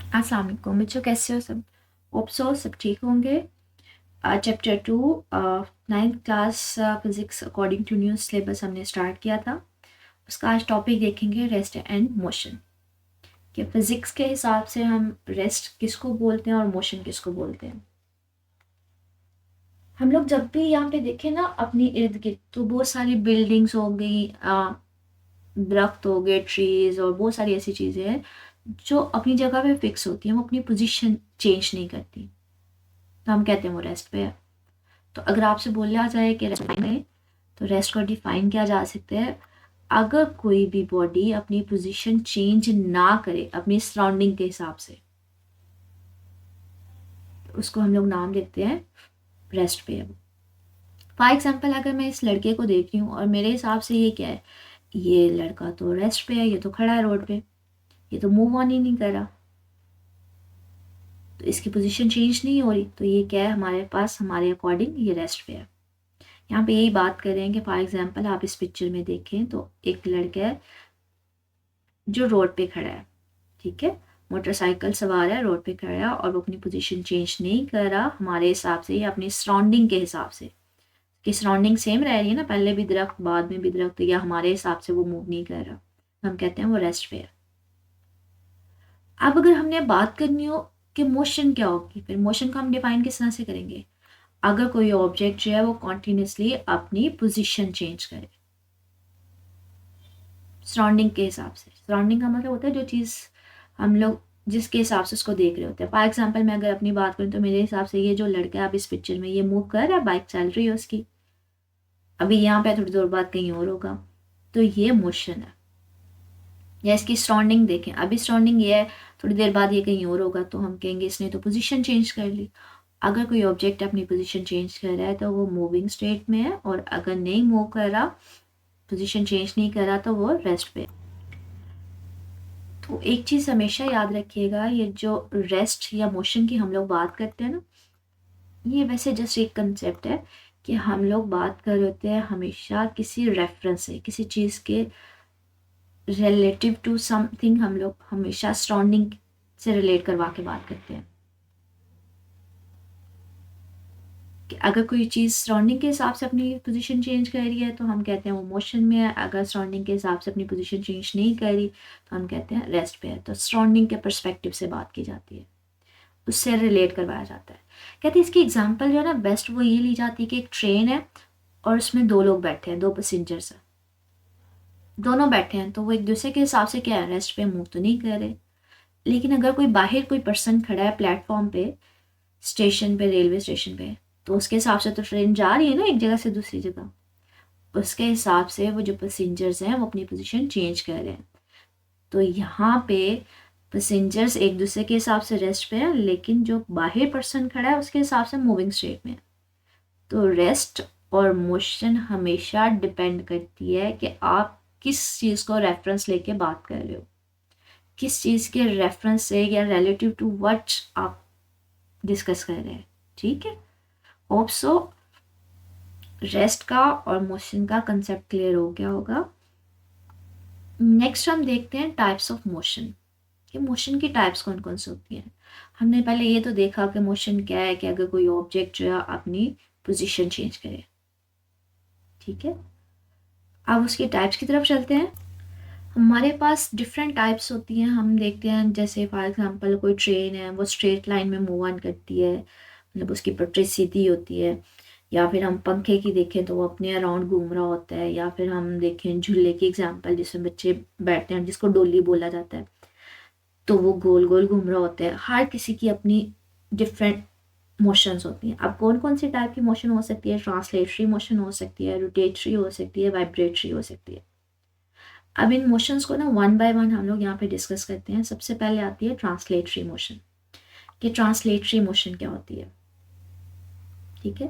अस्सलाम वालेकुम बच्चों, कैसे हो सब? होप सो सब ठीक होंगे। Chapter 2 ninth class physics according to new syllabus हमने स्टार्ट किया था। उसका आज टॉपिक देखेंगे रेस्ट एंड मोशन। कि फिज़िक्स के हिसाब से हम रेस्ट किसको बोलते हैं और मोशन किसको बोलते हैं। हम लोग जब भी यहाँ पे देखें ना अपनी इर्द गिर्द, तो बहुत सारी बिल्डिंग्स हो गई, दरख्त हो गए, ट्रीज, और बहुत सारी ऐसी चीज़ें हैं जो अपनी जगह पे फिक्स होती हैं, वो अपनी पोजीशन चेंज नहीं करती, तो हम कहते हैं वो रेस्ट पे है। तो अगर आपसे बोला जाए कि रेस्ट में, तो रेस्ट को डिफाइन किया जा सकता है अगर कोई भी बॉडी अपनी पोजीशन चेंज ना करे अपनी सराउंडिंग के हिसाब से, तो उसको हम लोग नाम देते हैं रेस्ट पे। फॉर एग्जाम्पल, अगर मैं इस लड़के को देख रही हूँ और मेरे हिसाब से ये क्या है, ये लड़का तो रेस्ट पे है, ये तो खड़ा है रोड पे, ये तो मूव ऑन ही नहीं कर रहा, तो इसकी पोजीशन चेंज नहीं हो रही, तो ये क्या है हमारे पास, हमारे अकॉर्डिंग ये रेस्ट पे है। यहाँ पे यही बात कर रहे हैं कि फॉर एग्जाम्पल आप इस पिक्चर में देखें तो एक लड़का है जो रोड पे खड़ा है, ठीक है, मोटरसाइकिल सवार है, रोड पे खड़ा है और वो अपनी पोजीशन चेंज नहीं कर रहा हमारे हिसाब से या अपनी सराउंडिंग के हिसाब से, कि सराउंडिंग सेम रह रही है ना, पहले भी दरख्त बाद में भी दरख्त, या हमारे हिसाब से वो मूव नहीं कर रहा, हम कहते हैं वो रेस्ट पे है। अब अगर हमने बात करनी हो कि मोशन क्या होगी, फिर मोशन को हम डिफाइन किस तरह से करेंगे, अगर कोई ऑब्जेक्ट जो है वो कॉन्टिन्यूसली अपनी पोजीशन चेंज करे सराउंडिंग के हिसाब से। सराउंडिंग का मतलब होता है जो चीज़ हम लोग जिसके हिसाब से उसको देख रहे होते हैं। फॉर एग्जाम्पल मैं अगर अपनी बात करूँ तो मेरे हिसाब से ये जो लड़का है आप इस पिक्चर में, ये मूव कर रहा है, बाइक चल रही है उसकी, अभी यहाँ पे थोड़ी देर बाद कहीं और होगा, तो ये मोशन है। या इसकी सराउंडिंग देखें, अभी सराउंडिंग ये है, थोड़ी देर बाद ये कहीं और होगा, तो हम कहेंगे इसने तो पोजीशन चेंज कर ली। अगर कोई ऑब्जेक्ट अपनी पोजीशन चेंज कर रहा है तो वो मूविंग स्टेट में है, और अगर नहीं मूव कर रहा, पोजीशन चेंज नहीं कर रहा, तो वो रेस्ट पे। तो एक चीज़ हमेशा याद रखिएगा, ये जो रेस्ट या मोशन की हम लोग बात करते हैं ना, ये वैसे जस्ट एक कंसेप्ट है कि हम लोग बात कर रहे होते हैं हमेशा किसी रेफरेंस से, किसी चीज़ के रिलेटिव टू समथिंग, हम लोग हमेशा सराउंडिंग से रिलेट करवा के बात करते हैं कि अगर कोई चीज़ सराउंडिंग के हिसाब से अपनी पोजीशन चेंज कर रही है तो हम कहते हैं वो मोशन में है, अगर सराउंडिंग के हिसाब से अपनी पोजीशन चेंज नहीं कर रही तो हम कहते हैं रेस्ट पे है। तो सराउंडिंग के पर्सपेक्टिव से बात की जाती है, उससे रिलेट करवाया जाता है। कहते हैं इसकी एग्जांपल जो है ना बेस्ट, वो ये ली जाती है कि एक ट्रेन है और उसमें दो लोग बैठे हैं, दो पैसेंजर्स हैं, दोनों बैठे हैं, तो वो एक दूसरे के हिसाब से क्या है, रेस्ट पे, मूव तो नहीं कर रहे। लेकिन अगर कोई बाहर कोई पर्सन खड़ा है प्लेटफॉर्म पे, स्टेशन पे, रेलवे स्टेशन पे, तो उसके हिसाब से तो ट्रेन जा रही है ना एक जगह से दूसरी जगह, उसके हिसाब से वो जो पैसेंजर्स हैं वो अपनी पोजीशन चेंज कर रहे हैं। तो यहाँ पे पैसेंजर्स एक दूसरे के हिसाब से रेस्ट पे है, लेकिन जो बाहर पर्सन खड़ा है उसके हिसाब से मूविंग स्टेट में है। तो रेस्ट और मोशन हमेशा डिपेंड करती है कि आप किस चीज़ को रेफरेंस लेके बात कर रहे हो, किस चीज़ के रेफरेंस से या रिलेटिव टू व्हाट आप डिस्कस कर रहे हैं, ठीक है। होप सो रेस्ट का और मोशन का कंसेप्ट क्लियर हो गया होगा। नेक्स्ट हम देखते हैं टाइप्स ऑफ मोशन, कि मोशन की टाइप्स कौन कौन सी होती हैं। हमने पहले ये तो देखा कि मोशन क्या है, कि अगर कोई ऑब्जेक्ट जो है अपनी पोजीशन चेंज करे, ठीक है। अब उसकी टाइप्स की तरफ चलते हैं। हमारे पास डिफरेंट टाइप्स होती हैं, हम देखते हैं जैसे फॉर एग्जांपल कोई ट्रेन है वो स्ट्रेट लाइन में मूव ऑन करती है, मतलब उसकी पटरी सीधी होती है। या फिर हम पंखे की देखें तो वो अपने अराउंड घूम रहा होता है। या फिर हम देखें झूले की एग्जांपल जिसमें बच्चे बैठते हैं, जिसको डोली बोला जाता है, तो वो गोल गोल घूम रहा होता है। हर किसी की अपनी डिफरेंट मोशंस होती हैं। अब कौन कौन सी टाइप की मोशन हो सकती है, ट्रांसलेटरी मोशन हो सकती है, रोटेटरी हो सकती है, वाइब्रेटरी हो सकती है। अब इन मोशंस को ना वन बाय वन हम लोग यहाँ पे डिस्कस करते हैं। सबसे पहले आती है ट्रांसलेटरी मोशन, कि ट्रांसलेटरी मोशन क्या होती है, ठीक है।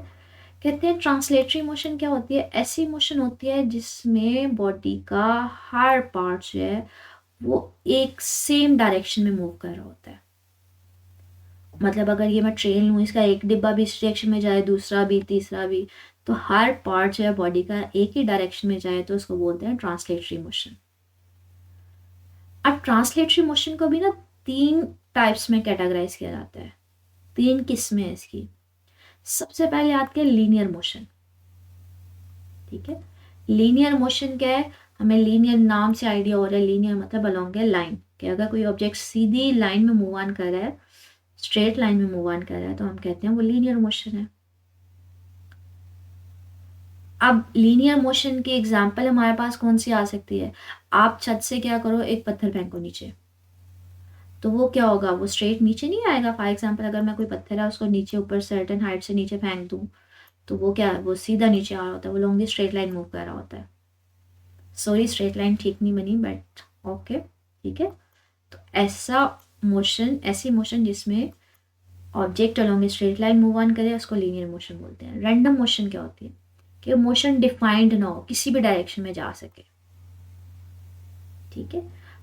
कहते हैं ट्रांसलेटरी मोशन क्या होती है, ऐसी मोशन होती है जिसमें बॉडी का हर पार्ट जो है वो एक सेम डायरेक्शन में मूव कर रहा होता है। मतलब अगर ये मैं ट्रेन लूँ, इसका एक डिब्बा भी इस डायरेक्शन में जाए, दूसरा भी, तीसरा भी, तो हर पार्ट जो है बॉडी का एक ही डायरेक्शन में जाए, तो उसको बोलते हैं ट्रांसलेटरी मोशन। अब ट्रांसलेटरी मोशन को भी ना 3 टाइप्स में कैटेगराइज किया जाता है, 3 किस्में हैं इसकी। सबसे पहले आती है लीनियर मोशन। ठीक है, लीनियर मोशन क्या है, हमें लीनियर नाम से आइडिया हो रहा है, लीनियर मतलब अलोंग ए लाइन, कि अगर कोई ऑब्जेक्ट सीधी लाइन में मूव ऑन कर रहा है, स्ट्रेट लाइन में मूव ऑन कर रहा है, तो हम कहते हैं वो लीनियर मोशन है। अब लीनियर मोशन की एग्जांपल हमारे पास कौन सी आ सकती है, आप छत से क्या करो, एक पत्थर फेंको नीचे, तो वो क्या होगा, वो स्ट्रेट नीचे नहीं आएगा। फॉर एग्जांपल अगर मैं कोई पत्थर है उसको नीचे ऊपर सर्टेन हाइट से नीचे फेंक दूं, तो वो क्या है, वो सीधा नीचे आ रहा होता है, वो लॉन्ग स्ट्रेट लाइन मूव कर रहा होता है। सॉरी स्ट्रेट लाइन ठीक नहीं बनी, बट ओके ठीक है। तो ऐसा मोशन, ऐसी मोशन जिसमें object along straight line move on करे, उसको लीनियर मोशन बोलते हैं। रैंडम मोशन क्या होती है, कि मोशन डिफाइंड ना हो, किसी भी डायरेक्शन में जा सके। ठीक है,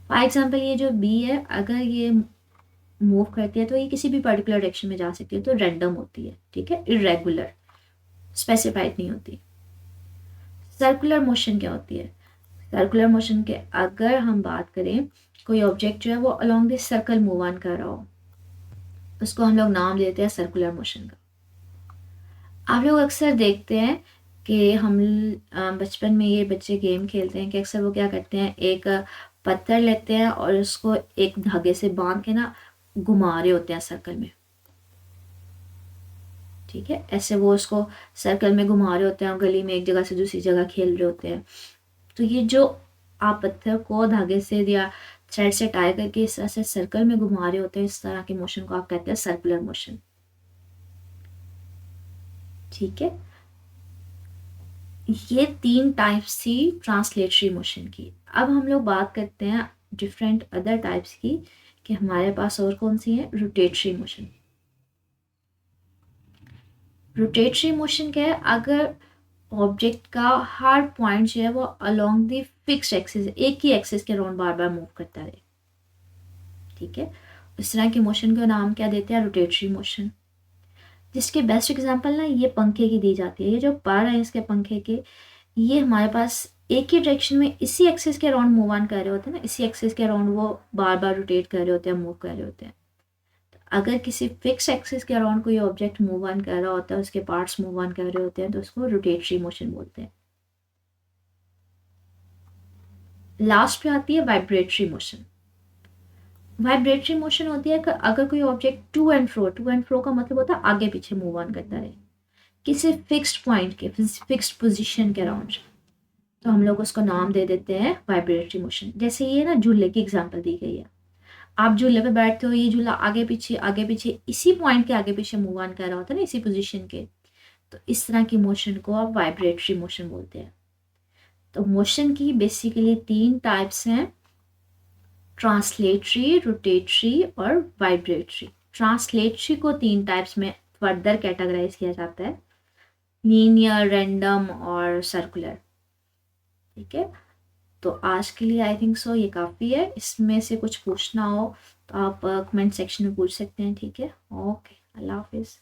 फॉर एग्जाम्पल ये जो बी है, अगर ये मूव करती है तो ये किसी भी पर्टिकुलर डायरेक्शन में जा सकती है, तो रैंडम होती है। ठीक है, इरेगुलर, स्पेसिफाइड नहीं होती। सर्कुलर मोशन क्या होती है, सर्कुलर मोशन के अगर हम बात करें, कोई ऑब्जेक्ट जो है वो along this circle move on कर रहा हो, उसको हम लोग नाम देते हैं सर्कुलर मोशन का। आप लोग अक्सर देखते हैं कि हम बचपन में ये बच्चे गेम खेलते हैं कि अक्सर वो क्या करते हैं, एक पत्थर लेते हैं और उसको एक धागे से बांध के ना घुमा रहे होते हैं सर्कल में। ठीक है, ऐसे वो उसको सर्कल में घुमा रहे होते हैं और गली में एक जगह से दूसरी जगह खेल रहे होते हैं। तो ये जो आप पत्थर को धागे से या थ्रेड से टाई करके इस तरह से सर्कल में घुमा रहे होते हैं, इस तरह के मोशन को आप कहते हैं सर्कुलर मोशन। ठीक है, ये 3 टाइप्स थी ट्रांसलेटरी मोशन की। अब हम लोग बात करते हैं डिफरेंट अदर टाइप्स की, कि हमारे पास और कौन सी है, रोटेटरी मोशन। रोटेटरी मोशन क्या है, अगर ऑब्जेक्ट का हर पॉइंट जो है वो अलोंग द फिक्स एक्सिस, एक ही एक्सिस के अराउंड बार बार मूव करता रहे। ठीक है, इस तरह के मोशन का नाम क्या देते हैं, रोटेटरी मोशन। जिसके बेस्ट एग्जांपल ना ये पंखे की दी जाती है। ये जो पर है इसके पंखे के, ये हमारे पास एक ही डायरेक्शन में इसी एक्सिस के अराउंड मूव ऑन कर रहे होते हैं ना, इसी एक्सिस के अराउंड वो बार बार रोटेट कर रहे होते हैं, मूव कर रहे होते हैं। अगर किसी फिक्स एक्सिस के अराउंड कोई ऑब्जेक्ट मूव ऑन कर रहा होता है, उसके पार्ट्स मूव ऑन कर रहे होते हैं, तो उसको रोटेटरी मोशन बोलते हैं। लास्ट पे आती है वाइब्रेटरी मोशन। वाइब्रेटरी मोशन होती है कि अगर कोई ऑब्जेक्ट टू एंड फ्रो का मतलब होता है आगे पीछे मूव ऑन करता है किसी फिक्स्ड पॉइंट के, फिक्स्ड पोजीशन के अराउंड, तो हम लोग उसको नाम दे देते हैं वाइब्रेटरी मोशन। जैसे ये ना झूले की एग्जांपल दी गई है, आप झूले पे बैठते हो, ये झूला आगे पीछे इसी पॉइंट के आगे पीछे मूव ऑन कर रहा होता है ना, इसी पोजीशन के, तो इस तरह की मोशन को आप वाइब्रेटरी मोशन बोलते हैं। तो मोशन की बेसिकली 3 टाइप्स हैं, ट्रांसलेटरी, रोटेटरी और वाइब्रेटरी। ट्रांसलेटरी को 3 टाइप्स में फर्दर कैटेगराइज किया जाता है, लीनियर, रैंडम और सर्कुलर। ठीक है, तो आज के लिए आई थिंक सो ये काफ़ी है। इसमें से कुछ पूछना हो तो आप कमेंट सेक्शन में पूछ सकते हैं। ठीक है, ओके, अल्लाह हाफिज़।